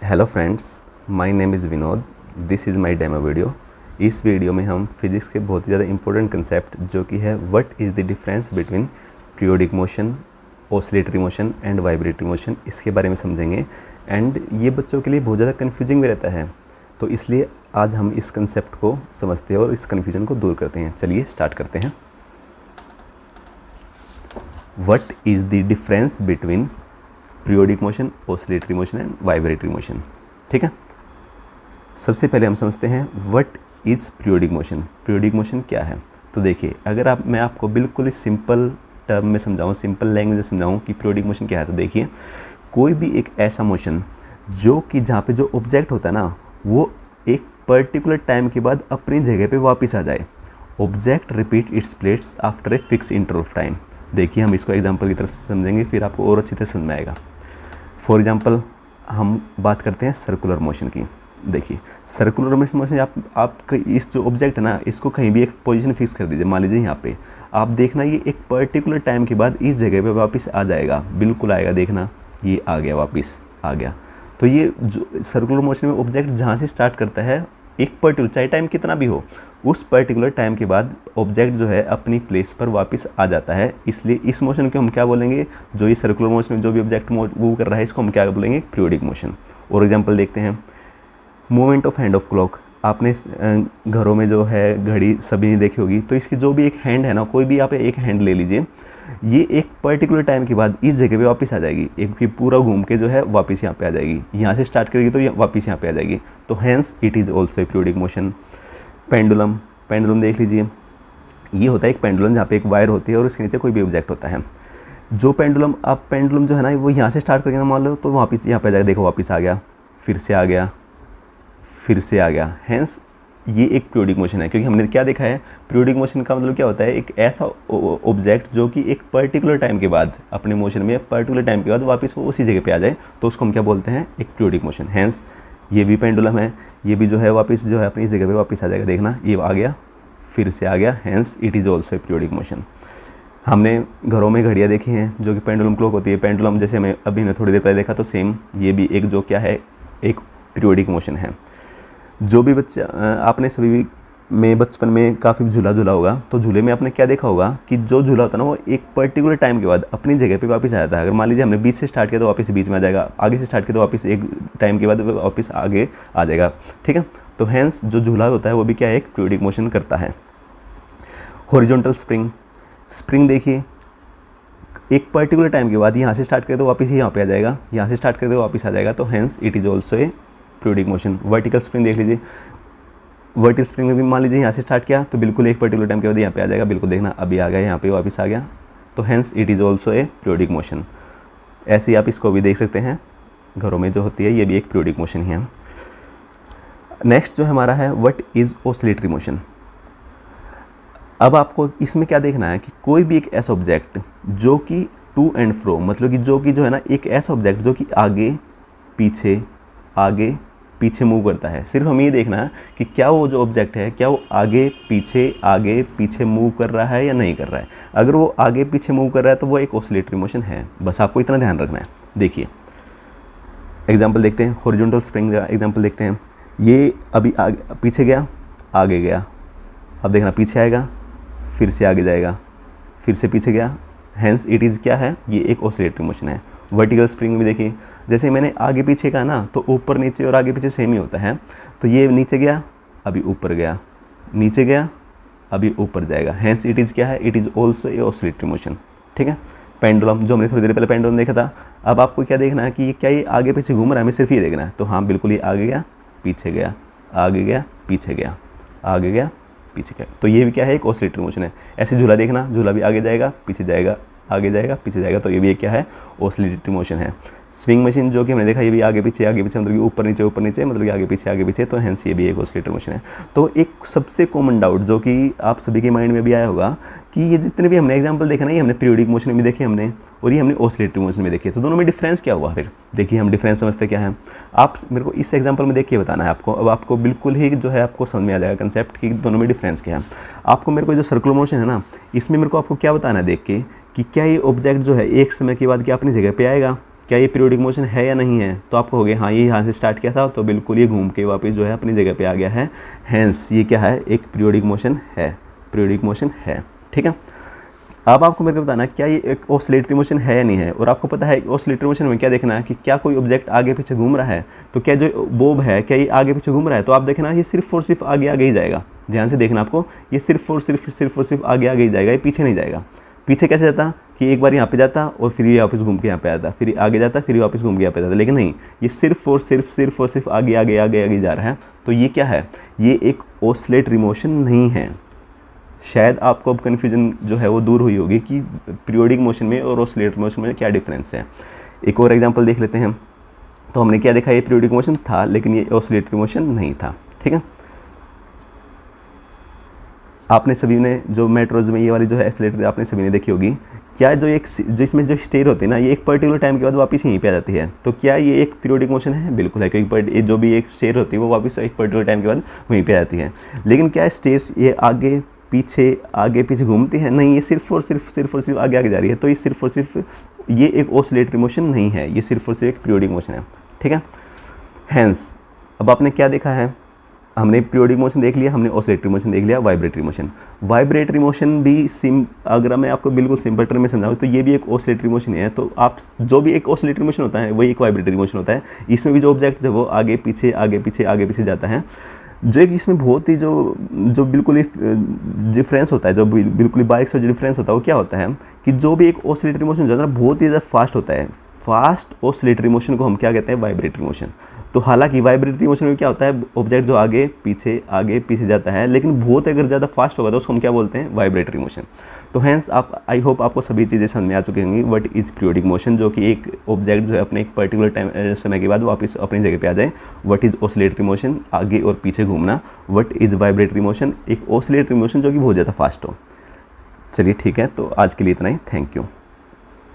Hello friends, my name is Vinod. This is my demo video. इस video में हम physics के बहुत ही ज़्यादा इंपॉर्टेंट कंसेप्ट जो कि है what is the difference between periodic motion, oscillatory motion and vibratory motion, इसके बारे में समझेंगे। एंड ये बच्चों के लिए बहुत ज़्यादा कन्फ्यूजिंग भी रहता है, तो इसलिए आज हम इस कंसेप्ट को समझते हैं और इस कन्फ्यूजन को दूर करते हैं। चलिए स्टार्ट करते हैं। What is the difference between periodic motion, oscillatory motion and vibratory motion. ठीक है, सबसे पहले हम समझते हैं what is periodic motion. Periodic motion क्या है? तो देखिए, अगर मैं आपको बिल्कुल ही सिंपल टर्म में समझाऊं, सिंपल लैंग्वेज में समझाऊं कि पीरियोडिक मोशन क्या है, तो देखिए, कोई भी एक ऐसा मोशन जो कि जहाँ पे जो ऑब्जेक्ट होता है ना, वो एक पर्टिकुलर टाइम के बाद अपनी जगह पे वापस आ जाए। Object repeat its place after a fix interval of time. देखिए, हम इसको एग्जांपल की तरफ से समझेंगे, फिर आपको और अच्छी तरह समझ में आएगा। फॉर एग्जांपल हम बात करते हैं सर्कुलर मोशन की। देखिए, सर्कुलर मोशन आप इस जो ऑब्जेक्ट है ना, इसको कहीं भी एक पोजीशन फिक्स कर दीजिए। मान लीजिए यहाँ पे आप देखना, ये एक पर्टिकुलर टाइम के बाद इस जगह पे वापस आ जाएगा, बिल्कुल आएगा। देखना, ये आ गया, वापस आ गया। तो ये जो सर्कुलर मोशन में ऑब्जेक्ट जहाँ से स्टार्ट करता है, एक पर्टिकुलर, चाहे टाइम कितना भी हो, उस पर्टिकुलर टाइम के बाद ऑब्जेक्ट जो है अपनी प्लेस पर वापस आ जाता है। इसलिए इस मोशन को हम क्या बोलेंगे? जो ये सर्कुलर मोशन में जो भी ऑब्जेक्ट मूव कर रहा है, इसको हम क्या बोलेंगे? Periodic motion. और एग्जांपल देखते हैं, movement of hand of clock. आपने घरों में जो है घड़ी सभी ने देखी होगी, तो इसकी जो भी एक हैंड है ना, कोई भी आप एक हैंड ले लीजिए, ये एक पर्टिकुलर टाइम के बाद इस जगह पे वापस आ जाएगी, एक पूरा घूम के जो है वापस यहाँ पे आ जाएगी। यहाँ से स्टार्ट करेगी तो ये वापस यहाँ पे आ जाएगी। तो hence it is also a periodic motion. Pendulum, pendulum देख लीजिए, ये होता है एक पेंडुलम जहाँ पे एक वायर होती है और उसके नीचे कोई भी ऑब्जेक्ट होता है। जो पेंडुलम, आप पेंडुलम जो है ना, वो यहाँ से स्टार्ट करके मान लो तो वापस यहाँ पे आ जाएगा। देखो, वापस आ गया, फिर से आ गया, फिर से आ गया। हैंस ये एक पीरियोडिक मोशन है। क्योंकि हमने क्या देखा है, पीरियोडिक मोशन का मतलब क्या होता है? एक ऐसा ऑब्जेक्ट जो कि एक पर्टिकुलर टाइम के बाद अपने मोशन में पर्टिकुलर टाइम के बाद वापस वो उसी जगह पे आ जाए, तो उसको हम क्या बोलते हैं? एक पीरियोडिक मोशन। हैंस ये भी पेंडुलम है, ये भी जो है वापस जो है अपनी जगह पे वापस आ जाएगा। देखना, ये आ गया, फिर से आ गया। Hence it is also a periodic motion. हमने घरों में घड़ियाँ देखी हैं जो कि पेंडुलम क्लॉक होती है। पेंडुलम जैसे हमें अभी ने थोड़ी देर पहले देखा, तो सेम ये भी एक जो क्या है, एक पीरियोडिक मोशन है। जो भी बच्चा, आपने सभी में बचपन में काफ़ी झूला झूला होगा, तो झूले में आपने क्या देखा होगा कि जो झूला होता है ना, वो एक पर्टिकुलर टाइम के बाद अपनी जगह पे वापस आ जाता है। अगर मान लीजिए हमने बीच से स्टार्ट किया तो वापस बीच में आ जाएगा, आगे से स्टार्ट किया तो वापस एक टाइम के बाद वापस आगे आ जाएगा। ठीक है, तो हैंस जो झूला होता है वो भी क्या है? एक पीरियोडिक मोशन करता है। हॉरिजॉन्टल स्प्रिंग, स्प्रिंग देखिए, एक पर्टिकुलर टाइम के बाद यहाँ से स्टार्ट करें तो वापस ही यहाँ पे आ जाएगा, यहाँ से स्टार्ट करें तो वापस आ जाएगा। तो hence it is also a periodic motion. Vertical spring देख लीजिए, वर्टिकल स्प्रिंग में भी मान लीजिए यहाँ से स्टार्ट किया तो बिल्कुल एक पर्टिकुलर टाइम के बाद यहाँ पे आ जाएगा। बिल्कुल देखना, अभी आ गया, यहाँ पे वापस आ गया। तो hence it is also a periodic motion. ऐसे ही आप इसको भी देख सकते हैं, घरों में जो होती है ये भी एक पीरियोडिक मोशन ही है। नेक्स्ट जो हमारा है, व्हाट इज़ ऑसिलेटरी मोशन। अब आपको इसमें क्या देखना है कि कोई भी एक ऐसा ऑब्जेक्ट जो कि टू एंड फ्रो, मतलब कि जो कि जो है ना, एक ऐसा ऑब्जेक्ट जो कि आगे पीछे मूव करता है। सिर्फ हमें ये देखना है कि क्या वो जो ऑब्जेक्ट है, क्या वो आगे पीछे मूव कर रहा है या नहीं कर रहा है। अगर वो आगे पीछे मूव कर रहा है तो वो एक ऑसिलेटरी मोशन है। बस आपको इतना ध्यान रखना है। देखिए, एग्जांपल देखते हैं, हॉरिजॉन्टल स्प्रिंग का एग्जांपल देखते हैं। ये अभी आगे पीछे गया, आगे गया, अब देखना पीछे आएगा, फिर से आगे जाएगा, फिर से पीछे गया। हैंस इट इज़ क्या है? ये एक ऑसिलेटरी मोशन है। वर्टिकल स्प्रिंग में देखिए, जैसे मैंने आगे पीछे कहा ना, तो ऊपर नीचे और आगे पीछे सेम ही होता है। तो ये नीचे गया, अभी ऊपर गया, नीचे गया, अभी ऊपर जाएगा। हैंस इट इज़ क्या है? It is also A oscillatory motion. ठीक है। पेंडुलम, जो हमने थोड़ी देर पहले पेंडुलम देखा था, अब आपको क्या देखना है कि ये क्या ये आगे पीछे घूम रहा है, हमें सिर्फ ये देखना है। तो हाँ, बिल्कुल, ये आगे गया, पीछे गया, आगे गया, पीछे गया, आगे गया, पीछे गया। तो ये भी क्या है? एक ऑसिलेटरी मोशन है। ऐसे झूला देखना, झूला भी आगे जाएगा, पीछे जाएगा, आगे जाएगा, पीछे जाएगा। तो ये भी एक क्या है? ऑसिलेटरी मोशन है। स्विंग मशीन जो कि हमने देखा, ये भी आगे पीछे मतलब कि ऊपर नीचे मतलब कि आगे पीछे, तो हैंस ये भी एक ऑसिलेटरी मोशन है। तो एक सबसे कॉमन डाउट जो कि आप सभी के माइंड में भी आया होगा कि ये जितने भी हमने एग्जांपल देखे ना, ये हमने पीरियोडिक मोशन में देखे हमने, और ये हमने ऑसिलेटरी मोशन में देखे, तो दोनों में डिफरेंस क्या हुआ? फिर देखिए, हम डिफरेंस समझते क्या है। आप मेरे को इस एग्जाम्पल में देखिए बताना है आपको। अब आपको बिल्कुल ही जो है आपको समझ में आ जाएगा कंसेप्ट कि दोनों में डिफरेंस क्या है। आपको मेरे को जो सर्कुलर मोशन है ना, इसमें मेरे को आपको क्या बताना है देख के कि क्या ये ऑब्जेक्ट जो है एक समय के बाद क्या अपनी जगह पे आएगा, क्या ये पीरियोडिक मोशन है या नहीं है, तो आप कहोगे हाँ ये यहाँ से स्टार्ट किया था तो बिल्कुल ये घूम के वापस जो है अपनी जगह पे आ गया है, हैंस ये क्या है, एक पीरियोडिक मोशन है, पीरियोडिक मोशन है। ठीक है, अब आपको मेरे को बताना क्या ये एक ऑसिलेटरी मोशन है या नहीं है। और आपको पता है ऑसिलेटरी मोशन में क्या देखना है कि क्या कोई ऑब्जेक्ट आगे पीछे घूम रहा है, तो क्या जो बॉब है क्या ये आगे पीछे घूम रहा है, तो आप देखना ये सिर्फ और सिर्फ आगे आगे ही जाएगा। ध्यान से देखना आपको, ये सिर्फ और सिर्फ आगे आगे ही जाएगा, ये पीछे नहीं जाएगा। पीछे कैसे जाता कि एक बार यहाँ पे जाता और फिर ये वापस घूम के यहाँ पे आता, फिर आगे जाता फिर वापस घूम के यहाँ पे जाता, लेकिन नहीं ये सिर्फ और सिर्फ आगे आगे आगे आगे जा रहा है। तो ये क्या है, ये एक ऑसिलेटरी मोशन नहीं है। शायद आपको अब कन्फ्यूजन जो है वो दूर हुई होगी कि पीरियोडिक मोशन में और ऑसिलेटरी मोशन में क्या डिफरेंस है। एक और एग्जांपल देख लेते हैं। तो हमने क्या देखा, ये पीरियोडिक मोशन था लेकिन ये ऑसिलेटरी मोशन नहीं था। ठीक है, आपने सभी ने जो मेट्रोज में ये वाली जो है एक्सीलरेटर आपने सभी ने देखी होगी। क्या जो इसमें जो स्टेयर होती है ना, ये एक पर्टिकुलर टाइम के बाद वापस यहीं पे आ जाती है, तो क्या ये एक पीरियोडिक मोशन है? बिल्कुल है, क्योंकि जो भी एक स्टेयर होती है वो वापस एक पर्टिकुलर टाइम के बाद वहीं पे आ जाती है। लेकिन क्या स्टेयर्स ये आगे पीछे घूमती है? नहीं, ये सिर्फ और सिर्फ आगे आगे जा रही है। तो ये सिर्फ और सिर्फ ये एक ऑसिलेटरी मोशन नहीं है, ये सिर्फ और सिर्फ एक पीरियोडिक मोशन है। ठीक है, हैंस अब आपने क्या देखा है, हमने पीरियोडिक मोशन देख लिया, हमने ऑसिलेटरी मोशन देख लिया, वाइब्रेटरी मोशन। वाइब्रेटरी मोशन भी अगर मैं आपको बिल्कुल सिंपल टर्म में समझाऊँ तो ये भी एक ऑसिलेटरी मोशन है। तो आप जो भी एक ऑसिलेटरी मोशन होता है वही एक वाइब्रेटरी मोशन होता है। इसमें भी जो ऑब्जेक्ट है वो आगे पीछे जाता है। जो एक इसमें बहुत ही जो बिल्कुल ही डिफरेंस होता है, जो बिल्कुल ही बारीक से डिफरेंस होता है, वो क्या होता है कि जो भी एक ऑसिलेटरी मोशन ज़्यादा बहुत ही ज़्यादा फास्ट होता है, फास्ट ऑसिलेटरी मोशन को हम क्या कहते हैं, वाइब्रेटरी मोशन। तो हालांकि वाइब्रेटरी मोशन में क्या होता है, ऑब्जेक्ट जो आगे पीछे जाता है, लेकिन बहुत अगर ज़्यादा फास्ट होगा तो उसको हम क्या बोलते हैं, वाइब्रेटरी मोशन। तो हैंस आप आई होप आपको सभी चीज़ें समझ में आ चुकी होंगी। व्हाट इज़ पीरियोडिक मोशन, जो कि एक ऑब्जेक्ट जो है अपने एक पर्टिकुलर टाइम समय के बाद वापस अपनी जगह पे आ जाए। व्हाट इज़ ऑसिलेटरी मोशन, आगे और पीछे घूमना। व्हाट इज़ वाइब्रेटरी मोशन, एक ऑसिलेटरी मोशन जो कि बहुत ज़्यादा फास्ट हो। चलिए ठीक है, तो आज के लिए इतना ही, थैंक यू।